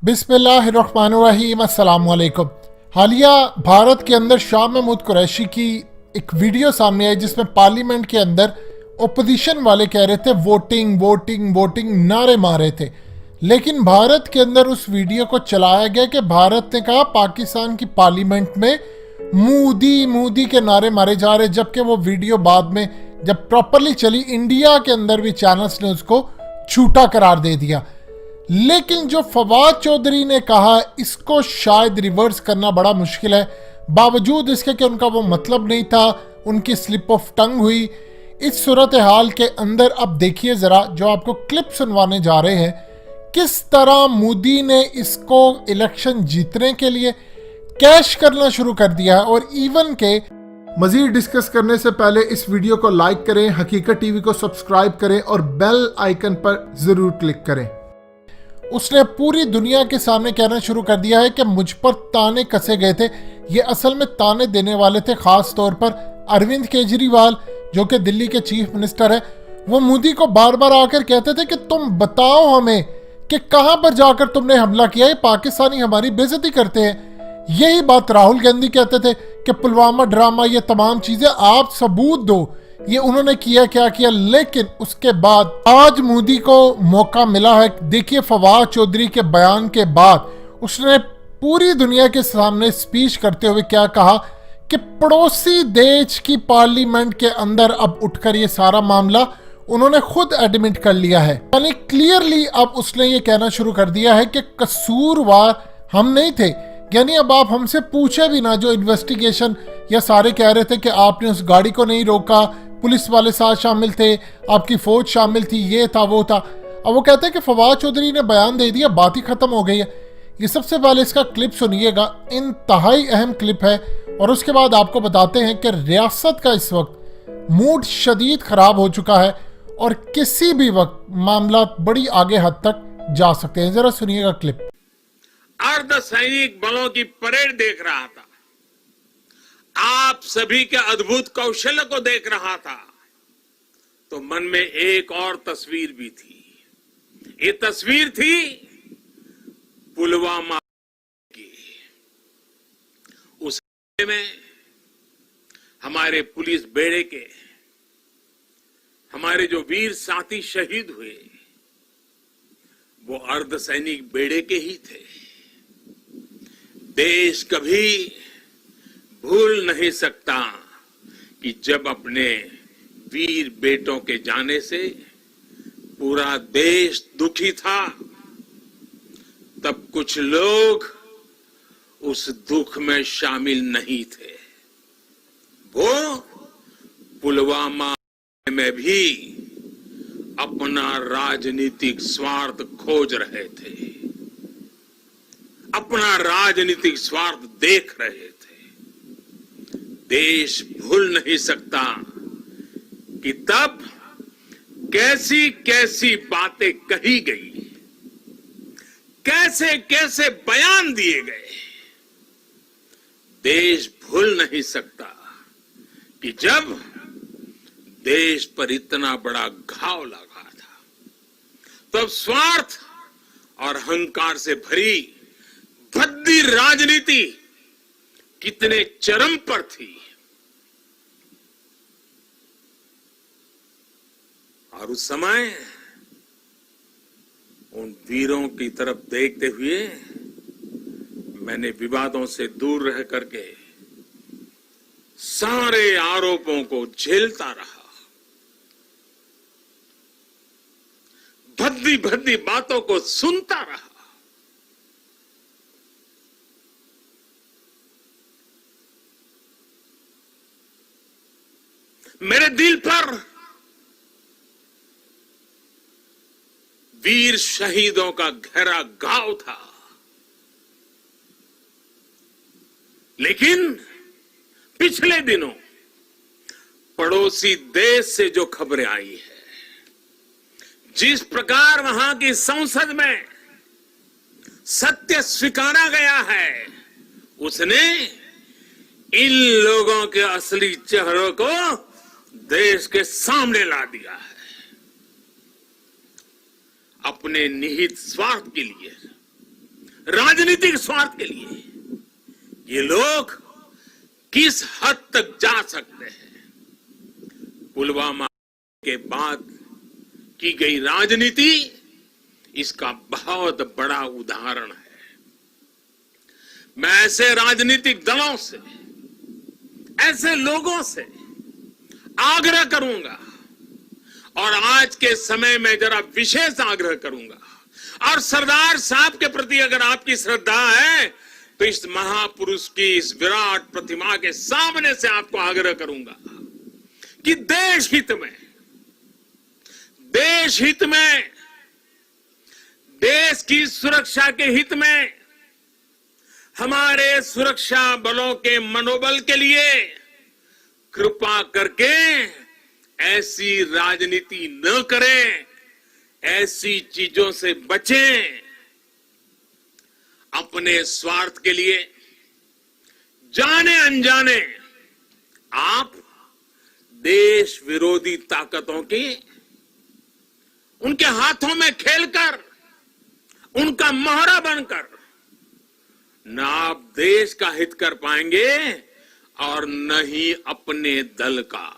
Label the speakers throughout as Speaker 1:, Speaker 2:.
Speaker 1: बिस्मिल्लाहिर्रहमानिर्रहीम, अस्सलाम वालेकुम। हालिया भारत के अंदर शाह महमूद कुरैशी की एक वीडियो सामने आई जिसमें पार्लियामेंट के अंदर ओपोजिशन वाले कह रहे थे वोटिंग वोटिंग वोटिंग, नारे मारे थे। लेकिन भारत के अंदर उस वीडियो को चलाया गया कि भारत ने कहा पाकिस्तान की पार्लियामेंट में मोदी मोदी के नारे मारे जा रहे, जबकि वो वीडियो बाद में जब प्रॉपरली चली इंडिया के अंदर भी चैनल्स ने उसको झूठा करार दे दिया। लेकिन जो फवाद चौधरी ने कहा इसको शायद रिवर्स करना बड़ा मुश्किल है, बावजूद इसके कि उनका वो मतलब नहीं था, उनकी स्लिप ऑफ टंग हुई। इस सूरत हाल के अंदर अब देखिए ज़रा, जो आपको क्लिप सुनवाने जा रहे हैं, किस तरह मोदी ने इसको इलेक्शन जीतने के लिए कैश करना शुरू कर दिया है। और इवन के मजीद डिस्कस करने से पहले इस वीडियो को लाइक करें, हकीकत टीवी को सब्सक्राइब करें और बेल आइकन पर ज़रूर क्लिक करें। उसने पूरी दुनिया के सामने कहना शुरू कर दिया है कि मुझ पर ताने कसे गए थे। ये असल में ताने देने वाले थे खास तौर पर अरविंद केजरीवाल, जो कि दिल्ली के चीफ मिनिस्टर है। वो मोदी को बार बार आकर कहते थे कि तुम बताओ हमें कि कहां पर जाकर तुमने हमला किया, ये पाकिस्तानी हमारी बेइज्जती करते हैं। यही बात राहुल गांधी कहते थे कि पुलवामा ड्रामा, ये तमाम चीजें आप सबूत दो, ये उन्होंने किया क्या किया। लेकिन उसके बाद आज मोदी को मौका मिला है। देखिए फवाद चौधरी के बयान के बाद उसने पूरी दुनिया के सामने स्पीच करते हुए क्या कहा कि पड़ोसी देश की पार्लियामेंट के अंदर अब उठकर ये सारा मामला उन्होंने खुद एडमिट कर लिया है। यानी क्लियरली अब उसने ये कहना शुरू कर दिया है कि कसूरवार हम नहीं थे। यानी अब आप हमसे पूछे भी ना, जो इन्वेस्टिगेशन या सारे कह रहे थे कि आपने उस गाड़ी को नहीं रोका, पुलिस वाले साथ शामिल थे, आपकी फौज शामिल थी, ये था वो था। अब वो कहते हैं कि फवाद चौधरी ने बयान दे दिया, बात ही खत्म हो गई है। ये सबसे पहले इसका क्लिप सुनिएगा, इंतहाई अहम क्लिप है। और उसके बाद आपको बताते हैं कि रियासत का इस वक्त मूड शदीद खराब हो चुका है और किसी भी वक्त मामला बड़ी आगे हद तक जा सकते हैं। जरा सुनिएगा क्लिप।
Speaker 2: अर्धसैनिक बलों की परेड देख रहा था, आप सभी के अद्भुत कौशल को देख रहा था, तो मन में एक और तस्वीर भी थी। ये तस्वीर थी पुलवामा की। उस में हमारे पुलिस बेड़े के हमारे जो वीर साथी शहीद हुए, वो अर्धसैनिक बेड़े के ही थे। देश कभी भूल नहीं सकता कि जब अपने वीर बेटों के जाने से पूरा देश दुखी था, तब कुछ लोग उस दुख में शामिल नहीं थे। वो पुलवामा में भी अपना राजनीतिक स्वार्थ खोज रहे थे, अपना राजनीतिक स्वार्थ देख रहे थे। देश भूल नहीं सकता कि तब कैसी कैसी बातें कही गई, कैसे कैसे बयान दिए गए। देश भूल नहीं सकता कि जब देश पर इतना बड़ा घाव लगा था, तब स्वार्थ और अहंकार से भरी भद्दी राजनीति कितने चरम पर थी। और उस समय उन वीरों की तरफ देखते हुए मैंने विवादों से दूर रह करके सारे आरोपों को झेलता रहा, भद्दी भद्दी बातों को सुनता रहा। मेरे दिल पर वीर शहीदों का गहरा घाव था, लेकिन पिछले दिनों पड़ोसी देश से जो खबरें आई है, जिस प्रकार वहां की संसद में सत्य स्वीकारा गया है, उसने इन लोगों के असली चेहरों को देश के सामने ला दिया है। अपने निहित स्वार्थ के लिए राजनीतिक स्वार्थ के लिए ये लोग किस हद तक जा सकते हैं। पुलवामा के बाद की गई राजनीति इसका बहुत बड़ा उदाहरण है। मैं ऐसे राजनीतिक दलों से, ऐसे लोगों से आग्रह करूंगा और आज के समय में जरा विशेष आग्रह करूंगा, और सरदार साहब के प्रति अगर आपकी श्रद्धा है तो इस महापुरुष की इस विराट प्रतिमा के सामने से आपको आग्रह करूंगा कि देश हित में, देश की सुरक्षा के हित में, हमारे सुरक्षा बलों के मनोबल के लिए कृपा करके ऐसी राजनीति न करें, ऐसी चीजों से बचें। अपने स्वार्थ के लिए जाने अनजाने आप देश विरोधी ताकतों की उनके हाथों में खेलकर, उनका मोहरा बनकर न आप देश का हित कर पाएंगे और न ही अपने दल का।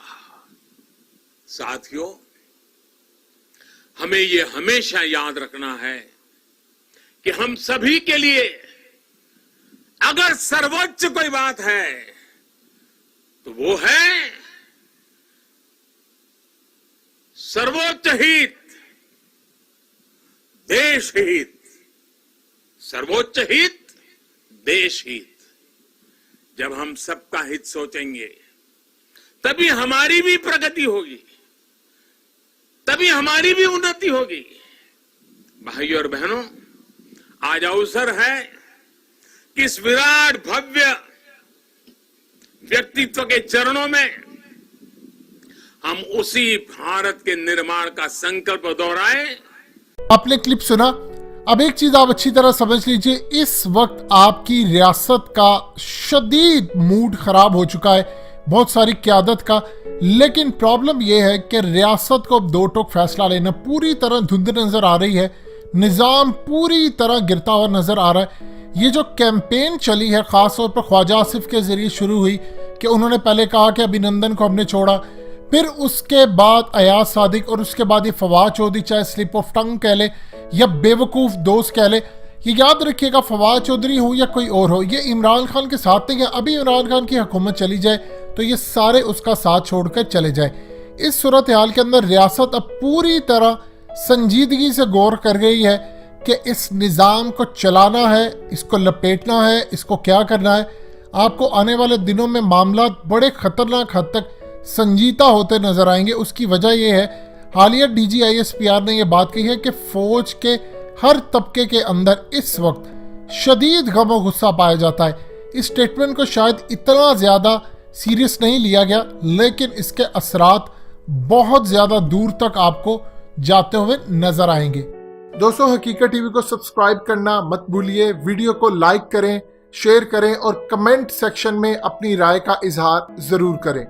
Speaker 2: साथियों, हमें ये हमेशा याद रखना है कि हम सभी के लिए अगर सर्वोच्च कोई बात है तो वो है सर्वोच्च हित, देश हित। सर्वोच्च हित, देश हित। जब हम सबका हित सोचेंगे तभी हमारी भी प्रगति होगी, तभी हमारी भी उन्नति होगी। भाइयों और बहनों, आज अवसर है कि इस विराट भव्य व्यक्तित्व के चरणों में हम उसी भारत के निर्माण का संकल्प दोहराएं।
Speaker 1: आपने क्लिप सुना। अब एक चीज आप अच्छी तरह समझ लीजिए, इस वक्त आपकी रियासत का शदीद मूड खराब हो चुका है, बहुत सारी क़यादत का। लेकिन प्रॉब्लम यह है कि रियासत को अब दो टोक फैसला लेना पूरी तरह धुंध नजर आ रही है, निज़ाम पूरी तरह गिरता हुआ नजर आ रहा है। ये जो कैंपेन चली है खासतौर पर ख्वाजा आसिफ के जरिए शुरू हुई कि उन्होंने पहले कहा कि अभिनंदन को हमने छोड़ा, फिर उसके बाद अयाज सादिक और उसके बाद ये फवाद चौधरी, चाहे स्लिप ऑफ टंग कह ले या बेवकूफ़ दोस्त कह ले, ये याद रखिएगा फवाद चौधरी हो या कोई और हो, ये इमरान खान के साथ नहीं है। अभी इमरान खान की हुकूमत चली जाए तो ये सारे उसका साथ छोड़कर चले जाए। इस सूरत हाल के अंदर रियासत अब पूरी तरह संजीदगी से गौर कर रही है कि इस निज़ाम को चलाना है, इसको लपेटना है, इसको क्या करना है। आपको आने वाले दिनों में मामला बड़े खतरनाक हद तक संजीदा होते नजर आएंगे। उसकी वजह यह है, हालिया DGISPR ने यह बात कही है कि फौज के हर तबके के अंदर इस वक्त शदीद गम और गुस्सा पाया जाता है। इस स्टेटमेंट को शायद इतना ज़्यादा सीरियस नहीं लिया गया, लेकिन इसके असरात बहुत ज़्यादा दूर तक आपको जाते हुए नजर आएंगे। दोस्तों, हकीकत टीवी को सब्सक्राइब करना मत भूलिए, वीडियो को लाइक करें, शेयर करें और कमेंट सेक्शन में अपनी राय का इजहार ज़रूर करें।